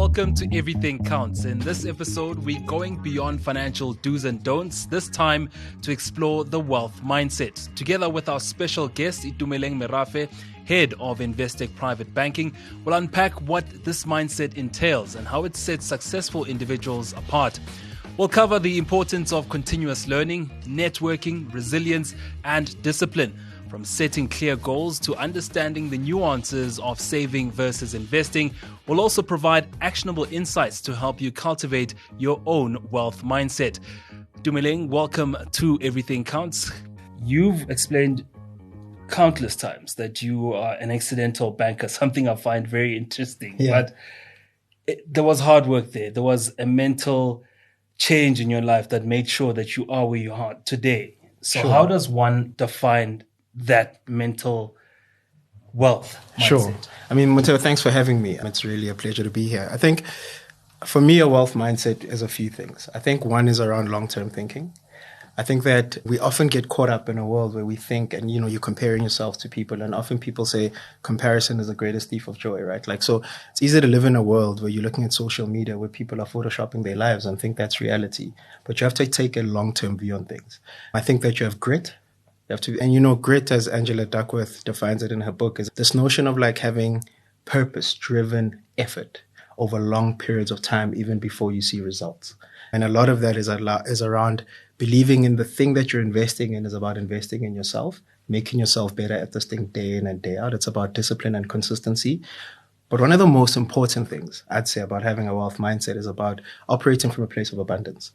Welcome to Everything Counts. In this episode, we're going beyond financial do's and don'ts, this time to explore the wealth mindset. Together with our special guest, Itumeleng Merafe, head of Investec Private Banking, we'll unpack what this mindset entails and how it sets successful individuals apart. We'll cover the importance of continuous learning, networking, resilience, and discipline. From setting clear goals to understanding the nuances of saving versus investing, we'll also provide actionable insights to help you cultivate your own wealth mindset. Itumeleng, welcome to Everything Counts. You've explained countless times that you are an accidental banker, something I find very interesting. Yeah. But there was hard work there. There was a mental change in your life that made sure that you are where you are today. So Sure. how does one define that mental wealth mindset? Sure. I mean, Motheo, thanks for having me. It's really a pleasure to be here. I think for me, a wealth mindset is a few things. I think one is around long-term thinking. I think that we often get caught up in a world where we think, and you're comparing yourself to people, and often people say comparison is the greatest thief of joy, right? So it's easy to live in a world where you're looking at social media where people are photoshopping their lives and think that's reality. But you have to take a long-term view on things. I think that you have grit. You have to, and grit, as Angela Duckworth defines it in her book, is this notion of having purpose-driven effort over long periods of time, even before you see results. And a lot of that is around believing in the thing that you're investing in is about investing in yourself, making yourself better at this thing day in and day out. It's about discipline and consistency. But one of the most important things I'd say about having a wealth mindset is about operating from a place of abundance.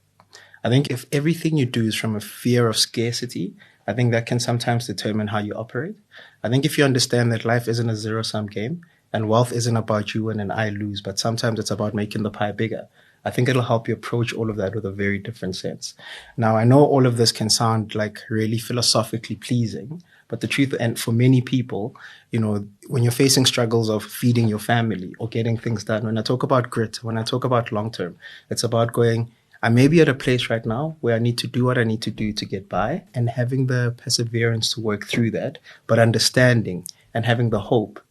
I think if everything you do is from a fear of scarcity, I think that can sometimes determine how you operate. I think if you understand that life isn't a zero-sum game and wealth isn't about you win and I lose, but sometimes it's about making the pie bigger, I think it'll help you approach all of that with a very different sense. Now, I know all of this can sound really philosophically pleasing, but the truth, and for many people, when you're facing struggles of feeding your family or getting things done, when I talk about grit, when I talk about long-term, it's about going, I may be at a place right now where I need to do what I need to do to get by and having the perseverance to work through that, but understanding and having the hope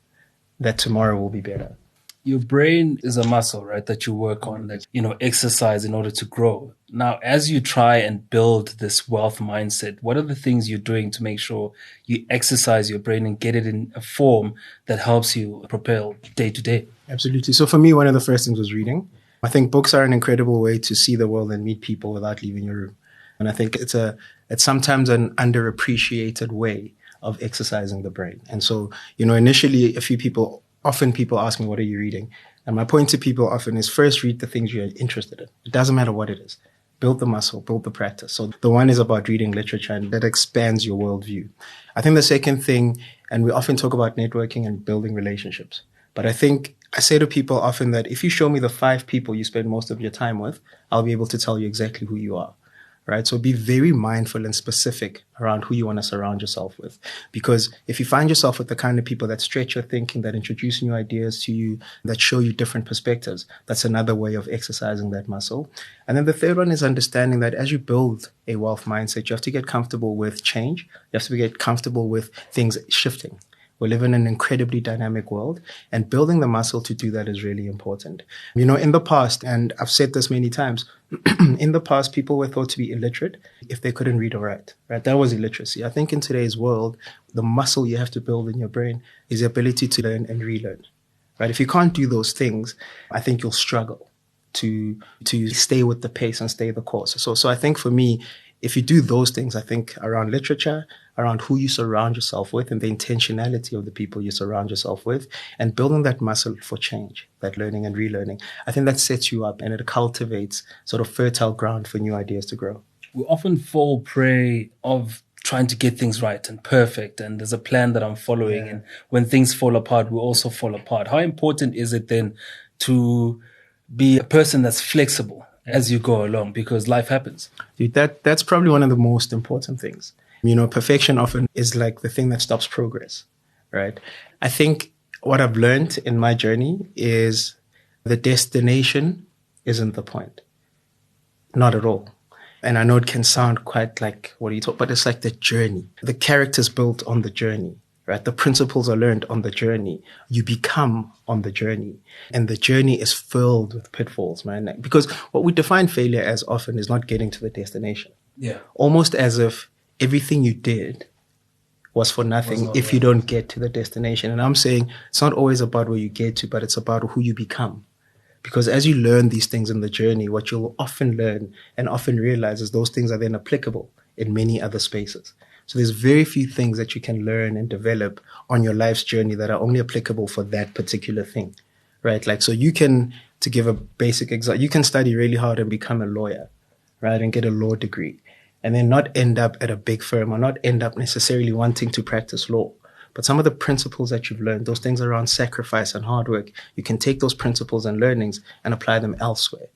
that tomorrow will be better. Your brain is a muscle, right, that you work on, that, exercise in order to grow. Now, as you try and build this wealth mindset, what are the things you're doing to make sure you exercise your brain and get it in a form that helps you propel day to day? Absolutely. So for me, one of the first things was reading. I think books are an incredible way to see the world and meet people without leaving your room. And I think it's sometimes an underappreciated way of exercising the brain. And so, initially often people ask me, what are you reading? And my point to people often is first read the things you're interested in. It doesn't matter what it is. Build the muscle, build the practice. So the one is about reading literature, and that expands your worldview. I think the second thing, and we often talk about networking and building relationships, but I think I say to people often that if you show me the 5 people you spend most of your time with, I'll be able to tell you exactly who you are, right? So be very mindful and specific around who you want to surround yourself with. Because if you find yourself with the kind of people that stretch your thinking, that introduce new ideas to you, that show you different perspectives, that's another way of exercising that muscle. And then the third one is understanding that as you build a wealth mindset, you have to get comfortable with change. You have to get comfortable with things shifting. We live in an incredibly dynamic world, and building the muscle to do that is really important. In the past, and I've said this many times, in the past, people were thought to be illiterate if they couldn't read or write, right? That was illiteracy. I think in today's world, the muscle you have to build in your brain is the ability to learn and relearn, right? If you can't do those things, I think you'll struggle to stay with the pace and stay the course. So I think for me, if you do those things, I think around literature, around who you surround yourself with and the intentionality of the people you surround yourself with, and building that muscle for change, that learning and relearning, I think that sets you up and it cultivates sort of fertile ground for new ideas to grow. We often fall prey of trying to get things right and perfect, and there's a plan that I'm following, and when things fall apart, we also fall apart. How important is it then to be a person that's flexible as you go along, because life happens? Dude, that's probably one of the most important things. Perfection often is the thing that stops progress, right? I think what I've learned in my journey is the destination isn't the point. Not at all. And I know it can sound quite what are you talking, but it's the journey. The character's built on the journey, right? The principles are learned on the journey. You become on the journey. And the journey is filled with pitfalls, man. Because what we define failure as often is not getting to the destination. Yeah. Almost as if everything you did was for nothing if you don't get to the destination. And I'm saying it's not always about where you get to, but it's about who you become. Because as you learn these things in the journey, what you'll often learn and often realize is those things are then applicable in many other spaces. So there's very few things that you can learn and develop on your life's journey that are only applicable for that particular thing, right? Like, so you can, to give a basic example, you can study really hard and become a lawyer, right? And get a law degree and then not end up at a big firm or not end up necessarily wanting to practice law. But some of the principles that you've learned, those things around sacrifice and hard work, you can take those principles and learnings and apply them elsewhere.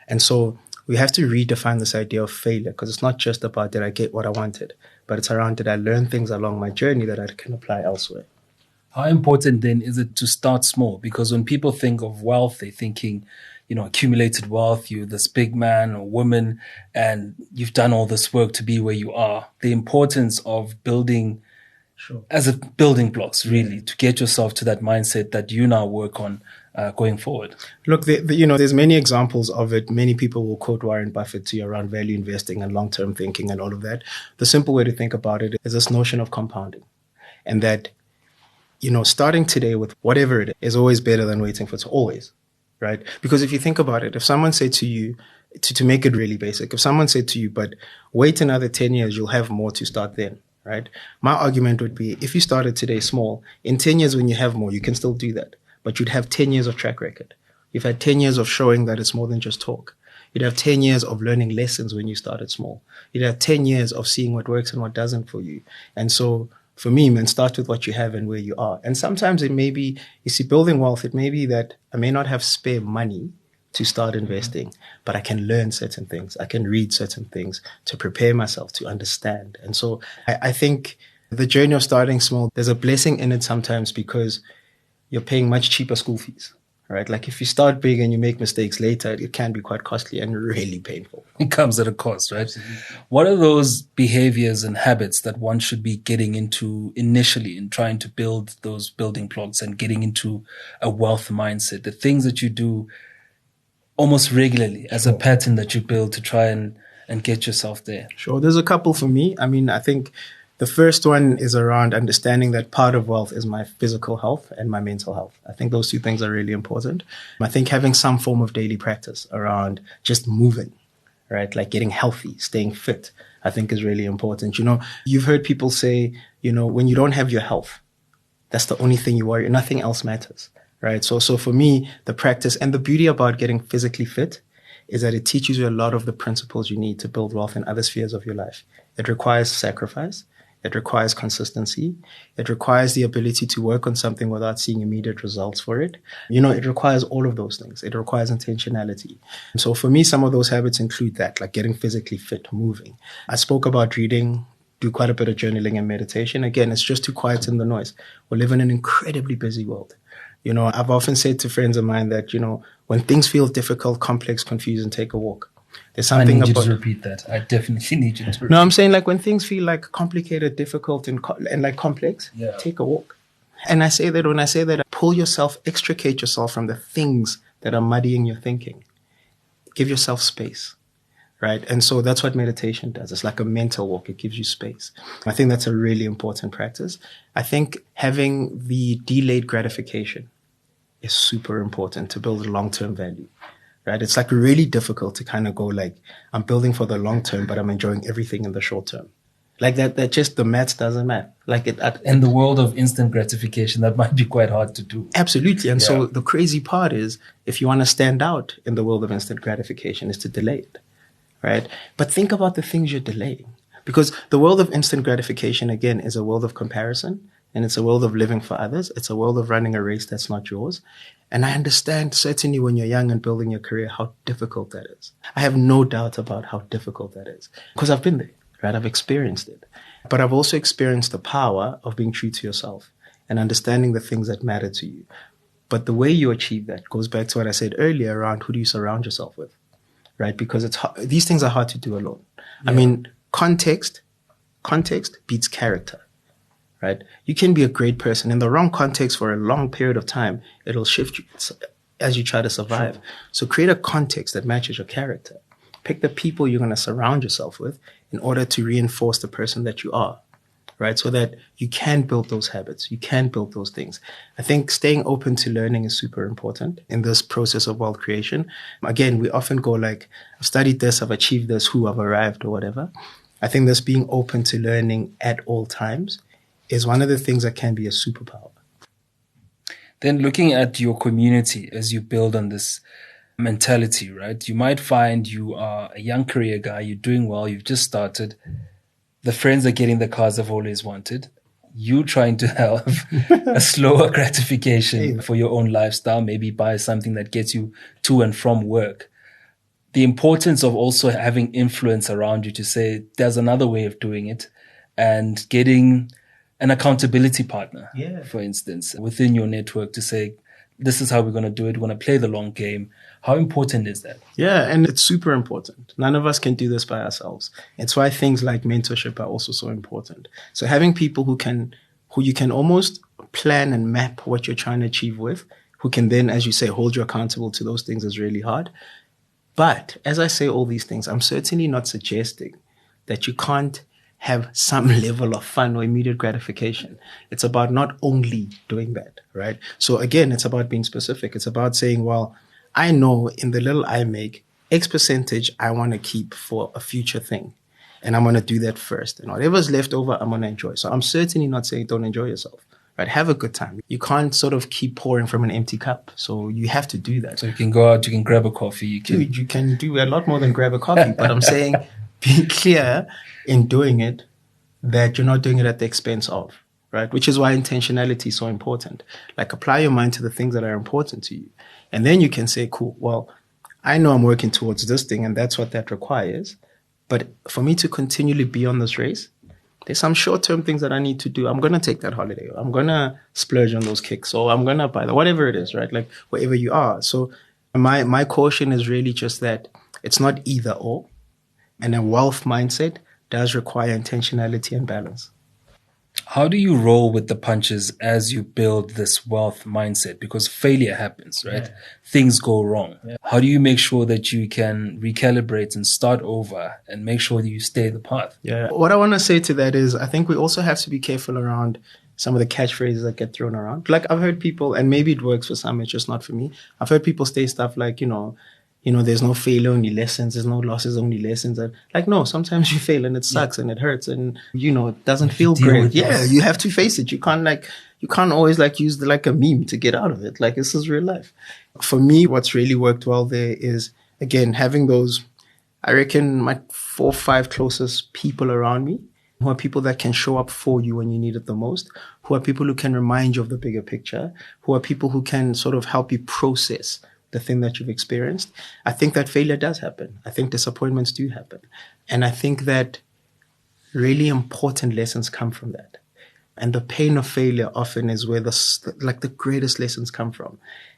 And so we have to redefine this idea of failure, because it's not just about did I get what I wanted, but it's around did I learn things along my journey that I can apply elsewhere. How important then is it to start small? Because when people think of wealth, they're thinking, accumulated wealth, you're this big man or woman, and you've done all this work to be where you are. The importance of building as a building blocks, really, to get yourself to that mindset that you now work on going forward. Look, there's many examples of it. Many people will quote Warren Buffett to you around value investing and long-term thinking and all of that. The simple way to think about it is this notion of compounding, and that, starting today with whatever it is always better than waiting for it, always, right? Because if you think about it, if someone said to you, to make it really basic, if someone said to you, but wait another 10 years, you'll have more to start then. Right? My argument would be if you started today small, in 10 years when you have more, you can still do that. But you'd have 10 years of track record. You've had 10 years of showing that it's more than just talk. You'd have 10 years of learning lessons when you started small. You'd have 10 years of seeing what works and what doesn't for you. And so for me, man, start with what you have and where you are. And sometimes it may be, building wealth, it may be that I may not have spare money to start investing, but I can learn certain things. I can read certain things to prepare myself to understand. And so I think the journey of starting small, there's a blessing in it sometimes because you're paying much cheaper school fees, right? Like if you start big and you make mistakes later, it can be quite costly and really painful. It comes at a cost, right? What are those behaviors and habits that one should be getting into initially in trying to build those building blocks and getting into a wealth mindset? The things that you do almost regularly as a pattern that you build to try and get yourself there? Sure. There's a couple for me. I think the first one is around understanding that part of wealth is my physical health and my mental health. I think those two things are really important. I think having some form of daily practice around just moving, right? Like getting healthy, staying fit, I think is really important. You've heard people say, when you don't have your health, that's the only thing you worry. Nothing else matters. Right. So for me, the practice and the beauty about getting physically fit is that it teaches you a lot of the principles you need to build wealth in other spheres of your life. It requires sacrifice. It requires consistency. It requires the ability to work on something without seeing immediate results for it. It requires all of those things. It requires intentionality. And so for me, some of those habits include that, like getting physically fit, moving. I spoke about reading, do quite a bit of journaling and meditation. Again, it's just to quieten the noise. We live in an incredibly busy world. I've often said to friends of mine that, when things feel difficult, complex, confusing, take a walk. There's something I need you to repeat that. I definitely need you to repeat. No, I'm saying like when things feel like complicated, difficult, and like complex, take a walk. And I say that, pull yourself, extricate yourself from the things that are muddying your thinking. Give yourself space. Right. And so that's what meditation does. It's like a mental walk. It gives you space. I think that's a really important practice. I think having the delayed gratification is super important to build a long-term value. Right. It's like really difficult to kind of go like, I'm building for the long term, but I'm enjoying everything in the short term. Like that just the maths doesn't math. Like in the world of instant gratification, that might be quite hard to do. Absolutely. And so the crazy part is if you want to stand out in the world of instant gratification is to delay it. Right? But think about the things you're delaying. Because the world of instant gratification, again, is a world of comparison. And it's a world of living for others. It's a world of running a race that's not yours. And I understand, certainly when you're young and building your career, how difficult that is. I have no doubt about how difficult that is. Because I've been there, right? I've experienced it. But I've also experienced the power of being true to yourself and understanding the things that matter to you. But the way you achieve that goes back to what I said earlier around who do you surround yourself with? Right? Because these things are hard to do alone. Yeah. I mean, context beats character, right? You can be a great person in the wrong context for a long period of time. It'll shift you as you try to survive. Sure. So create a context that matches your character. Pick the people you're going to surround yourself with in order to reinforce the person that you are, right? So that you can build those habits. You can build those things. I think staying open to learning is super important in this process of wealth creation. Again, we often go like, I've studied this, I've achieved this, I've arrived or whatever. I think this being open to learning at all times is one of the things that can be a superpower. Then looking at your community as you build on this mentality, right? You might find you are a young career guy, you're doing well, you've just started. The friends are getting the cars they've always wanted. You trying to have a slower gratification for your own lifestyle, maybe buy something that gets you to and from work. The importance of also having influence around you to say, there's another way of doing it, and getting an accountability partner, for instance, within your network to say, this is how we're going to do it. We're going to play the long game. How important is that? Yeah, and it's super important. None of us can do this by ourselves. It's why things like mentorship are also so important. So having people who you can almost plan and map what you're trying to achieve with, who can then, as you say, hold you accountable to those things is really hard. But as I say all these things, I'm certainly not suggesting that you can't have some level of fun or immediate gratification. It's about not only doing that, right? So again, it's about being specific. It's about saying, well, I know in the little I make, X percentage I want to keep for a future thing. And I'm going to do that first. And whatever's left over, I'm going to enjoy. So I'm certainly not saying don't enjoy yourself, right? Have a good time. You can't sort of keep pouring from an empty cup. So you have to do that. So you can go out, you can grab a coffee. You can do a lot more than grab a coffee. But I'm saying be clear in doing it that you're not doing it at the expense of, right? Which is why intentionality is so important. Like apply your mind to the things that are important to you. And then you can say, cool, well, I know I'm working towards this thing and that's what that requires. But for me to continually be on this race, there's some short-term things that I need to do. I'm going to take that holiday. I'm going to splurge on those kicks, or I'm going to buy that, whatever it is, right? Like wherever you are. So my caution is really just that it's not either or. And a wealth mindset does require intentionality and balance. How do you roll with the punches as you build this wealth mindset? Because failure happens, right? Yeah. Things go wrong. Yeah. How do you make sure that you can recalibrate and start over and make sure that you stay the path? Yeah. What I want to say to that is I think we also have to be careful around some of the catchphrases that get thrown around. Like I've heard people, and maybe it works for some, it's just not for me. I've heard people say stuff like, there's no failure, only lessons. There's no losses, only lessons. And like, no, sometimes you fail and it sucks and it hurts and, it doesn't feel great. Yeah, you have to face it. You can't always use a meme to get out of it. Like, this is real life. For me, what's really worked well there is, again, having those, I reckon, my 4 or 5 closest people around me, who are people that can show up for you when you need it the most, who are people who can remind you of the bigger picture, who are people who can sort of help you process the thing that you've experienced. I think that failure does happen. I think disappointments do happen. And I think that really important lessons come from that. And the pain of failure often is where the greatest lessons come from.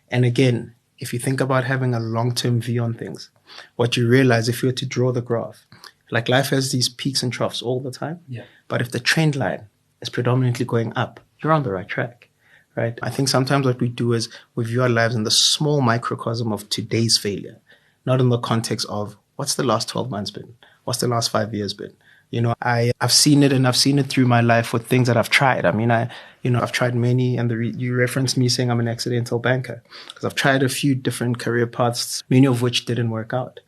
And again, if you think about having a long-term view on things, what you realize if you were to draw the graph, like life has these peaks and troughs all the time. Yeah. But if the trend line is predominantly going up, you're on the right track. Right? I think sometimes what we do is we view our lives in the small microcosm of today's failure, not in the context of what's the last 12 months been? What's the last 5 years been? I've seen it, and I've seen it through my life with things that I've tried. I mean, I've tried many, and you referenced me saying I'm an accidental banker because I've tried a few different career paths, many of which didn't work out.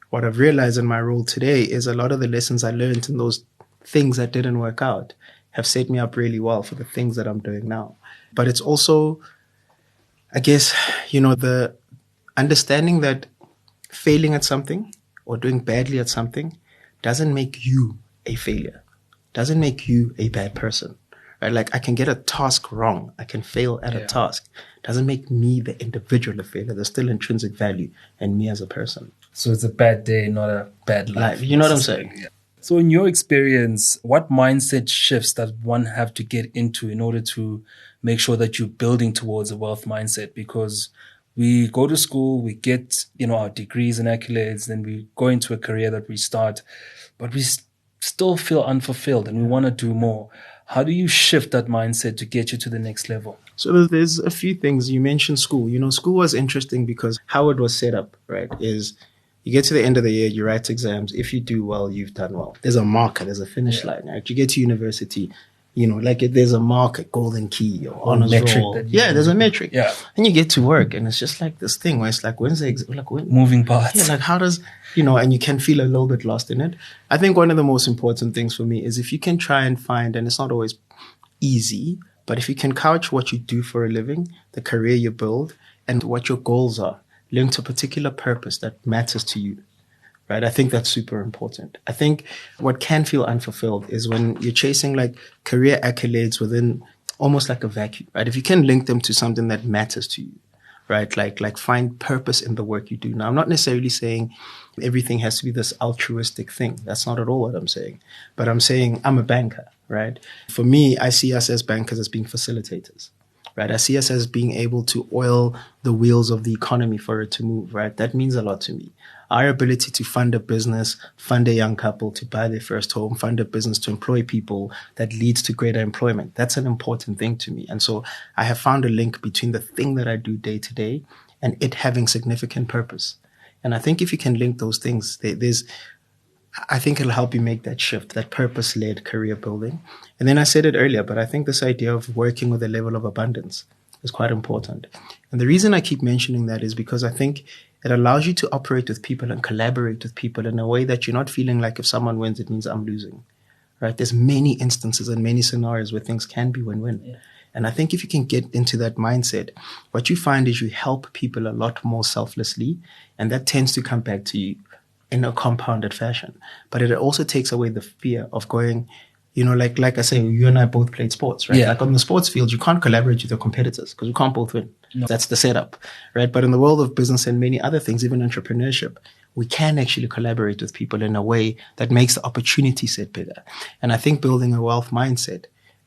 What I've realized in my role today is a lot of the lessons I learned in those things that didn't work out have set me up really well for the things that I'm doing now. But it's also, I guess, the understanding that failing at something or doing badly at something doesn't make you a failure, doesn't make you a bad person. Right? Like I can get a task wrong. I can fail at a task. Doesn't make me the individual a failure. There's still intrinsic value in me as a person. So it's a bad day, not a bad life. You know what I'm saying? Yeah. So in your experience, what mindset shifts does one have to get into in order to make sure that you're building towards a wealth mindset? Because we go to school, we get, our degrees and accolades, then we go into a career that we start, but we still feel unfulfilled and we want to do more. How do you shift that mindset to get you to the next level? So there's a few things. You mentioned school. School was interesting because how it was set up, right, is you get to the end of the year, you write exams. If you do well, you've done well. There's a marker, there's a finish line, right? You get to university, there's a marker, golden key or honors roll. Yeah, there's a metric. Yeah. And you get to work and it's just like this thing where it's like, when's the exam? Like, when? Moving parts. Yeah, like how does, and you can feel a little bit lost in it. I think one of the most important things for me is if you can try and find, and it's not always easy, but if you can couch what you do for a living, the career you build, and what your goals are, linked to a particular purpose that matters to you, right? I think that's super important. I think what can feel unfulfilled is when you're chasing like career accolades within almost like a vacuum, right? If you can link them to something that matters to you, right? Like find purpose in the work you do. Now, I'm not necessarily saying everything has to be this altruistic thing. That's not at all what I'm saying. But I'm saying I'm a banker, right? For me, I see us as bankers as being facilitators, right? I see us as being able to oil the wheels of the economy for it to move, right? That means a lot to me. Our ability to fund a business, fund a young couple to buy their first home, fund a business to employ people that leads to greater employment. That's an important thing to me. And so I have found a link between the thing that I do day to day and it having significant purpose. And I think if you can link those things, I think it'll help you make that shift, that purpose-led career building. And then I said it earlier, but I think this idea of working with a level of abundance is quite important. And the reason I keep mentioning that is because I think it allows you to operate with people and collaborate with people in a way that you're not feeling like if someone wins, it means I'm losing, right? There's many instances and many scenarios where things can be win-win. Yeah. And I think if you can get into that mindset, what you find is you help people a lot more selflessly, and that tends to come back to you in a compounded fashion. But it also takes away the fear of going, like I say, you and I both played sports, right? Yeah. Like on the sports field, you can't collaborate with your competitors because you can't both win. No. That's the setup, right? But in the world of business and many other things, even entrepreneurship, we can actually collaborate with people in a way that makes the opportunity set bigger. And I think building a wealth mindset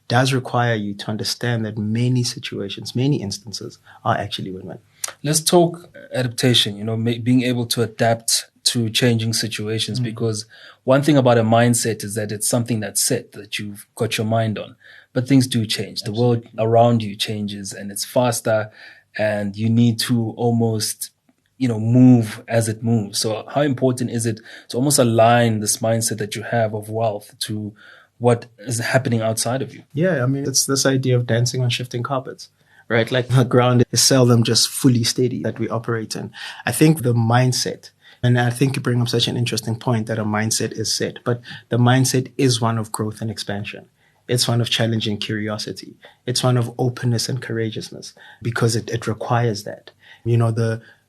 does require you to understand that many situations, many instances are actually win-win. Let's talk adaptation, being able to adapt to changing situations, because one thing about a mindset is that it's something that's set, that you've got your mind on, but things do change. Absolutely. The world around you changes and it's faster and you need to almost, move as it moves. So how important is it to almost align this mindset that you have of wealth to what is happening outside of you? Yeah, I mean, it's this idea of dancing on shifting carpets, right? Like the ground is seldom just fully steady that we operate in. I think the mindset, and I think you bring up such an interesting point that a mindset is set, but the mindset is one of growth and expansion. It's one of challenging curiosity. It's one of openness and courageousness because it requires that.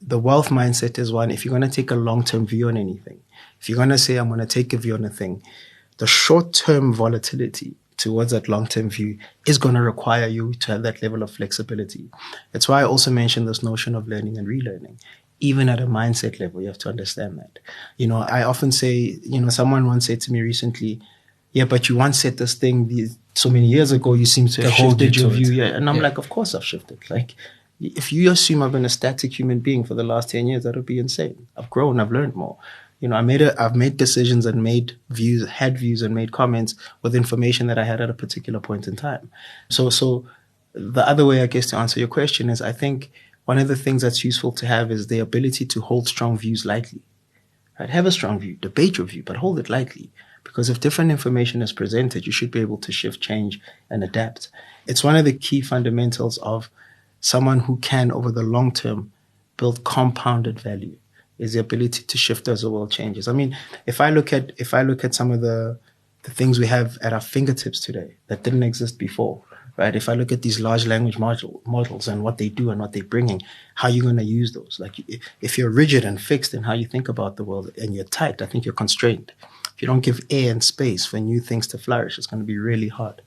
The wealth mindset is one, if you're going to take a long-term view on anything, if you're going to say, I'm going to take a view on a thing, the short-term volatility towards that long-term view is going to require you to have that level of flexibility. That's why I also mentioned this notion of learning and relearning. Even at a mindset level, you have to understand that. I often say, someone once said to me recently, yeah, but you once said this thing so many years ago, you seem to have shifted your view. Yeah. And I'm like, of course I've shifted. Like, if you assume I've been a static human being for the last 10 years, that would be insane. I've grown, I've learned more. I've made decisions and had views and made comments with information that I had at a particular point in time. So the other way, I guess, to answer your question is I think one of the things that's useful to have is the ability to hold strong views lightly. Right? Have a strong view, debate your view, but hold it lightly. Because if different information is presented, you should be able to shift, change, and adapt. It's one of the key fundamentals of someone who can, over the long term, build compounded value, is the ability to shift as the world changes. I mean, if I look at some of the things we have at our fingertips today that didn't exist before, right? If I look at these large language models and what they do and what they're bringing, how you're going to use those? Like, if you're rigid and fixed in how you think about the world and you're tight, I think you're constrained. If you don't give air and space for new things to flourish, it's going to be really hard.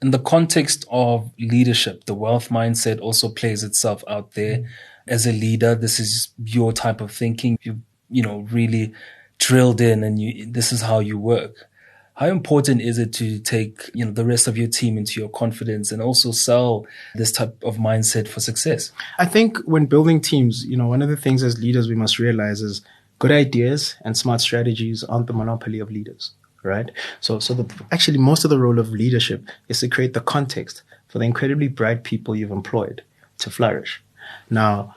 In the context of leadership, the wealth mindset also plays itself out there. As a leader, this is your type of thinking. You really drilled in and this is how you work. How important is it to take, the rest of your team into your confidence and also sell this type of mindset for success? I think when building teams, one of the things as leaders we must realize is good ideas and smart strategies aren't the monopoly of leaders, right? Actually, most of the role of leadership is to create the context for the incredibly bright people you've employed to flourish. Now,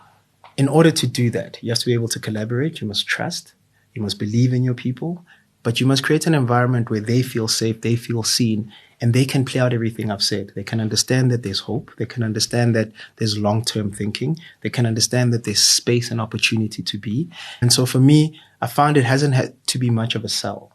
in order to do that, you have to be able to collaborate. You must trust. You must believe in your people. But you must create an environment where they feel safe, they feel seen, and they can play out everything I've said. They can understand that there's hope. They can understand that there's long-term thinking. They can understand that there's space and opportunity to be. And so for me, I found it hasn't had to be much of a sell,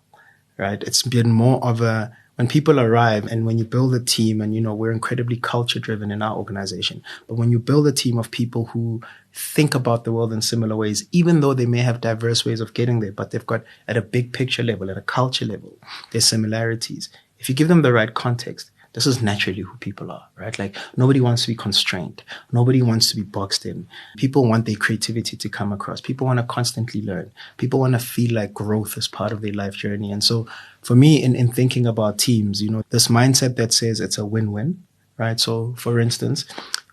right? It's been more of a, when people arrive and when you build a team, and, we're incredibly culture driven in our organization, but when you build a team of people who think about the world in similar ways, even though they may have diverse ways of getting there, but they've got at a big picture level, at a culture level, there's similarities. If you give them the right context, this is naturally who people are, right? Like, nobody wants to be constrained. Nobody wants to be boxed in. People want their creativity to come across. People want to constantly learn. People want to feel like growth is part of their life journey. And so for me, in thinking about teams, this mindset that says it's a win-win, right? So for instance,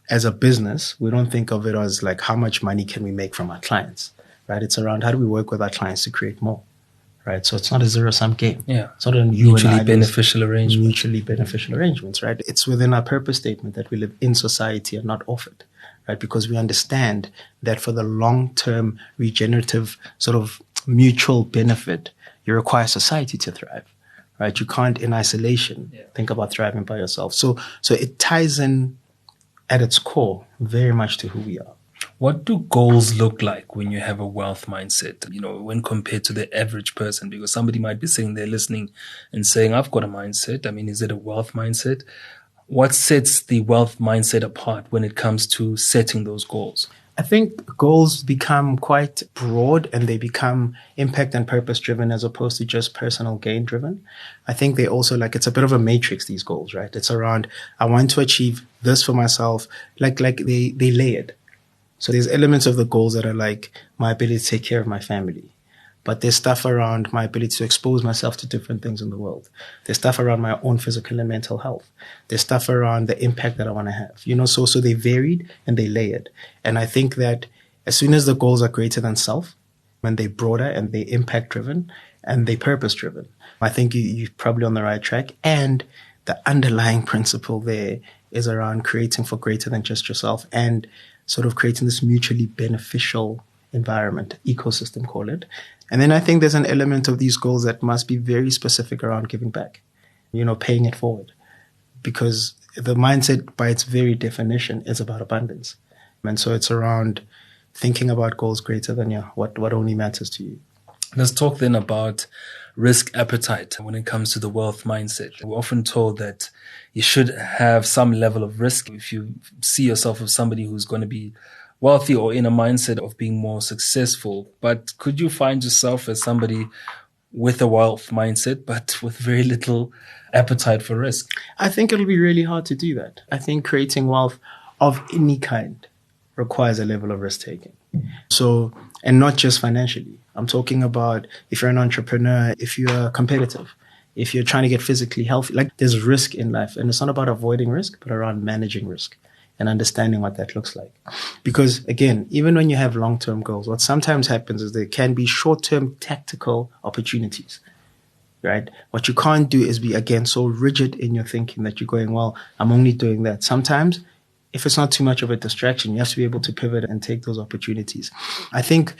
as a business, we don't think of it as like, how much money can we make from our clients, right? It's around, how do we work with our clients to create more? Right, so it's not a zero-sum game. Yeah, it's not a mutually beneficial arrangement. Mutually beneficial arrangements, right? It's within our purpose statement that we live in society and not off it, right? Because we understand that for the long-term regenerative sort of mutual benefit, you require society to thrive, right? You can't, in isolation, think about thriving by yourself. So it ties in at its core very much to who we are. What do goals look like when you have a wealth mindset, when compared to the average person? Because somebody might be sitting there listening and saying, I've got a mindset. I mean, is it a wealth mindset? What sets the wealth mindset apart when it comes to setting those goals? I think goals become quite broad and they become impact and purpose driven as opposed to just personal gain driven. I think they also it's a bit of a matrix, these goals, right? It's around, I want to achieve this for myself. Like they layered. So there's elements of the goals that are like my ability to take care of my family. But there's stuff around my ability to expose myself to different things in the world. There's stuff around my own physical and mental health. There's stuff around the impact that I want to have. So they varied and they layered. And I think that as soon as the goals are greater than self, when they're broader and they're impact driven and they're purpose driven, I think you're probably on the right track. And the underlying principle there is around creating for greater than just yourself and sort of creating this mutually beneficial environment, ecosystem, call it. And then I think there's an element of these goals that must be very specific around giving back, paying it forward. Because the mindset by its very definition is about abundance. And so it's around thinking about goals greater than what only matters to you. Let's talk then about risk appetite when it comes to the wealth mindset. We're often told that you should have some level of risk if you see yourself as somebody who's going to be wealthy or in a mindset of being more successful. But could you find yourself as somebody with a wealth mindset, but with very little appetite for risk? I think it'll be really hard to do that. I think creating wealth of any kind requires a level of risk taking. So, and not just financially. I'm talking about if you're an entrepreneur, if you're competitive, if you're trying to get physically healthy, there's risk in life. And it's not about avoiding risk, but around managing risk and understanding what that looks like. Because again, even when you have long-term goals, what sometimes happens is there can be short-term tactical opportunities, right? What you can't do is be, again, so rigid in your thinking that you're going, well, I'm only doing that. Sometimes, if it's not too much of a distraction, you have to be able to pivot and take those opportunities. I think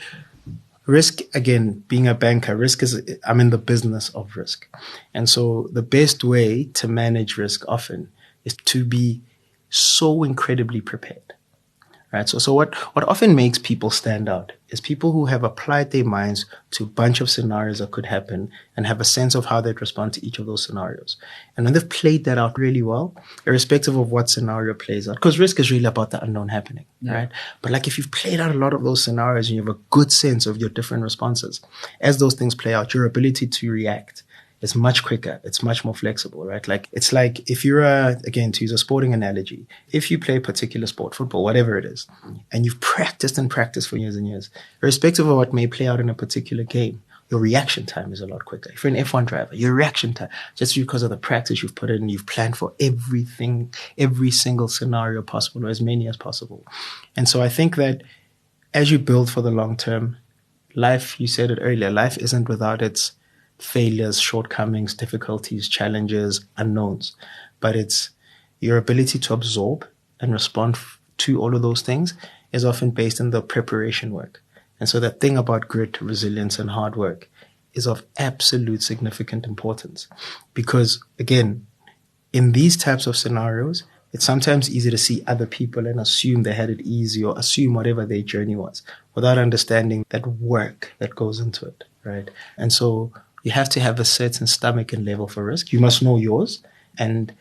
risk, again, being a banker, I'm in the business of risk. And so the best way to manage risk often is to be so incredibly prepared, right? So what often makes people stand out is people who have applied their minds to a bunch of scenarios that could happen and have a sense of how they'd respond to each of those scenarios. And when they've played that out really well, irrespective of what scenario plays out, because risk is really about the unknown happening, right? But if you've played out a lot of those scenarios and you have a good sense of your different responses, as those things play out, your ability to react is much quicker. It's much more flexible, right? It's like if you're again, to use a sporting analogy, if you play a particular sport, football, whatever it is, and you've practiced and practiced for years and years, irrespective of what may play out in a particular game, your reaction time is a lot quicker. If you're an F1 driver, your reaction time, just because of the practice you've put in, you've planned for everything, every single scenario possible, or as many as possible. And so I think that as you build for the long term, life, you said it earlier, life isn't without its failures, shortcomings, difficulties, challenges, unknowns, but it's your ability to absorb and respond to all of those things is often based on the preparation work. And so that thing about grit, resilience, and hard work is of absolute significant importance because, again, in these types of scenarios, it's sometimes easy to see other people and assume they had it easy or assume whatever their journey was without understanding that work that goes into it, right? And so you have to have a certain stomach and level for risk. You must know yours and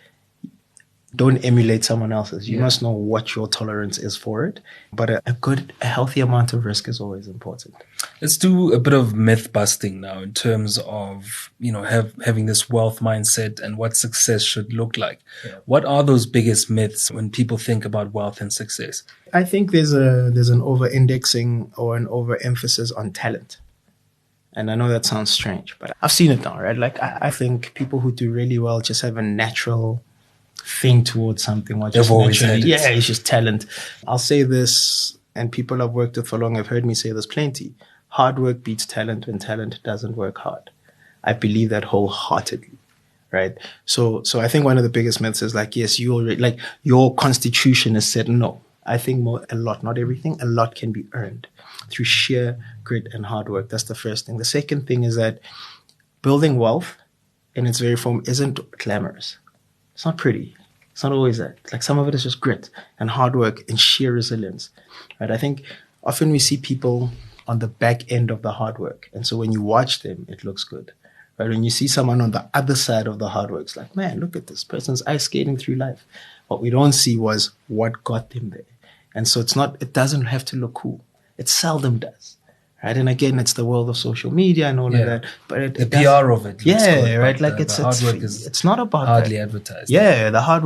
don't emulate someone else's. You must know what your tolerance is for it. But a healthy amount of risk is always important. Let's do a bit of myth busting now in terms of, having this wealth mindset and what success should look like. Yeah. What are those biggest myths when people think about wealth and success? I think there's an over-indexing or an over-emphasis on talent. And I know that sounds strange, but I've seen it now, right? Like, I think people who do really well just have a natural thing towards something. They've always had it. Yeah, it's just talent. I'll say this, and people I've worked with for long have heard me say this plenty. Hard work beats talent when talent doesn't work hard. I believe that wholeheartedly, right? So I think one of the biggest myths is like, yes, your constitution is set. No, I think a lot, not everything, a lot can be earned through sheer grit and hard work. That's the first thing. The second thing is that building wealth in its very form isn't glamorous. It's not pretty. It's not always that. Like, some of it is just grit and hard work and sheer resilience, right? I think often we see people on the back end of the hard work. And so when you watch them, it looks good, right? When you see someone on the other side of the hard work, it's like, man, look at this person's ice skating through life. What we don't see was what got them there. And so it doesn't have to look cool. It seldom does, right? And again, it's the world of social media and all of that. But the PR of it. Yeah, right. Like the hard work it's not about hardly advertised. Yeah, the hard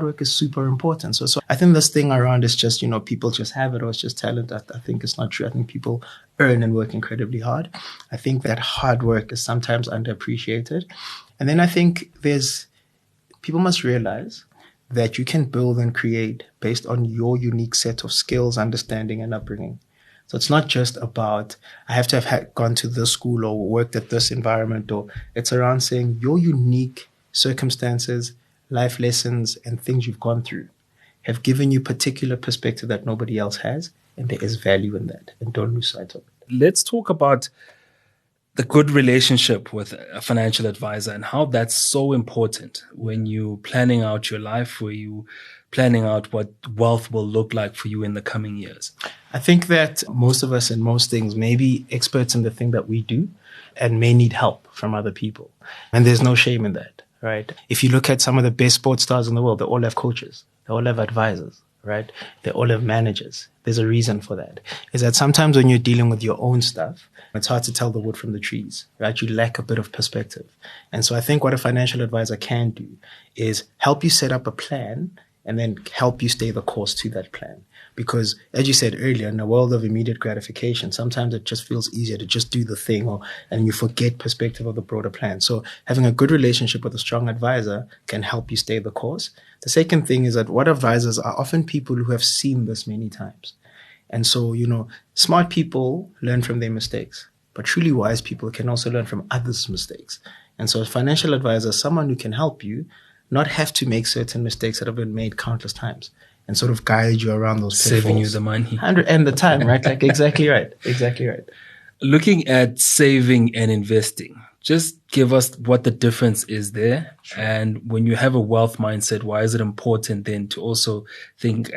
work is super important. So I think this thing around is just, people just have it or it's just talent. I think it's not true. I think people earn and work incredibly hard. I think that hard work is sometimes underappreciated. And then I think people must realize that you can build and create based on your unique set of skills, understanding, and upbringing. So it's not just about, I have to have gone to this school or worked at this environment, or it's around saying your unique circumstances, life lessons, and things you've gone through have given you particular perspective that nobody else has, and there is value in that, and don't lose sight of it. Let's talk about the good relationship with a financial advisor and how that's so important when you're planning out your life, where you planning out what wealth will look like for you in the coming years. I think that most of us in most things may be experts in the thing that we do and may need help from other people. And there's no shame in that, right? If you look at some of the best sports stars in the world, they all have coaches. They all have advisors, right? They all have managers. There's a reason for that. Is that sometimes when you're dealing with your own stuff, it's hard to tell the wood from the trees, right? You lack a bit of perspective. And so I think what a financial advisor can do is help you set up a plan and then help you stay the course to that plan. Because, as you said earlier, in a world of immediate gratification, sometimes it just feels easier to just do the thing, and you forget perspective of the broader plan. So having a good relationship with a strong advisor can help you stay the course. The second thing is that what advisors are often people who have seen this many times. And so, smart people learn from their mistakes, but truly wise people can also learn from others' mistakes. And so a financial advisor is someone who can help you not have to make certain mistakes that have been made countless times and sort of guide you around those pitfalls. Saving you the money. And the time, right? Like, exactly right. Exactly right. Looking at saving and investing, just give us what the difference is there. Sure. And when you have a wealth mindset, why is it important then to also think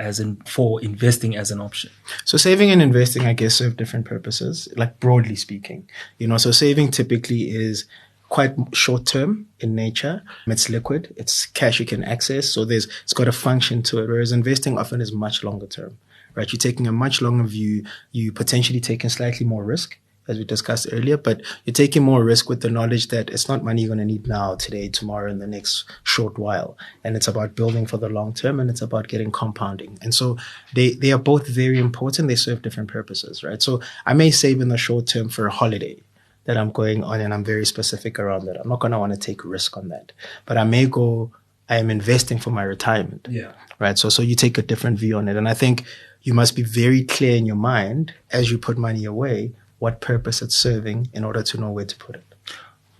for investing as an option? So saving and investing, I guess, serve different purposes, like broadly speaking. So saving typically is quite short term in nature. It's liquid. It's cash you can access. So it's got a function to it. Whereas investing often is much longer term, right? You're taking a much longer view. You potentially taking slightly more risk, as we discussed earlier, but you're taking more risk with the knowledge that it's not money you're going to need now, today, tomorrow, in the next short while. And it's about building for the long term, and it's about getting compounding. And so they are both very important. They serve different purposes, right? So I may save in the short term for a holiday that I'm going on, and I'm very specific around that. I'm not going to want to take risk on that. But I am investing for my retirement. Yeah. Right. So you take a different view on it. And I think you must be very clear in your mind as you put money away, what purpose it's serving in order to know where to put it.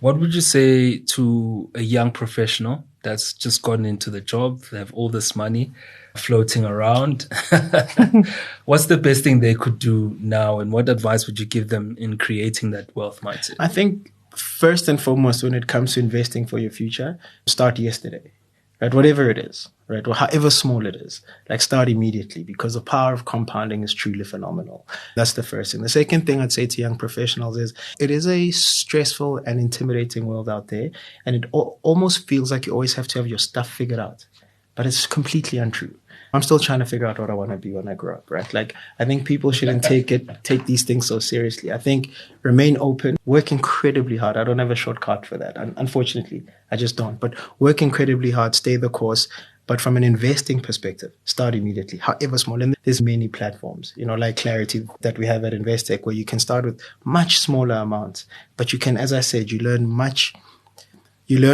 What would you say to a young professional that's just gotten into the job? They have all this money floating around. What's the best thing they could do now, and what advice would you give them in creating that wealth mindset? I think first and foremost, when it comes to investing for your future, start yesterday, right? Whatever it is, right? Or however small it is, like start immediately, because the power of compounding is truly phenomenal. That's the first thing. The second thing I'd say to young professionals is it is a stressful and intimidating world out there. And it almost feels like you always have to have your stuff figured out, but it's completely untrue. I'm still trying to figure out what I want to be when I grow up, right? Like, I think people shouldn't take these things so seriously. I think remain open, work incredibly hard. I don't have a shortcut for that. Unfortunately, I just don't. But work incredibly hard, stay the course. But from an investing perspective, start immediately, however small. And there's many platforms, like Clarity that we have at Investec, where you can start with much smaller amounts. But you can, as I said, you learn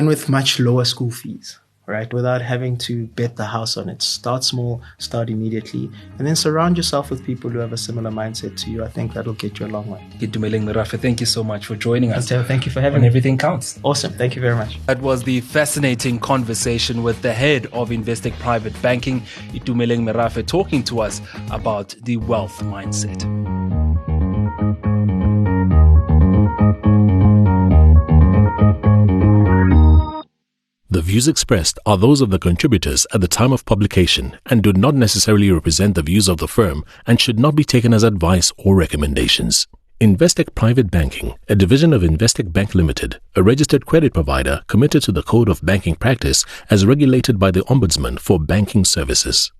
with much lower school fees, right? Without having to bet the house on it. Start small, start immediately, and then surround yourself with people who have a similar mindset to you. I think that'll get you a long way. Itumeleng Merafe, thank you so much for joining us. Motheo, thank you for having me. Everything Counts. Awesome. Thank you very much. That was the fascinating conversation with the head of Investec Private Banking, Itumeleng Merafe, talking to us about the wealth mindset. The views expressed are those of the contributors at the time of publication and do not necessarily represent the views of the firm and should not be taken as advice or recommendations. Investec Private Banking, a division of Investec Bank Limited, a registered credit provider committed to the Code of Banking Practice as regulated by the Ombudsman for Banking Services.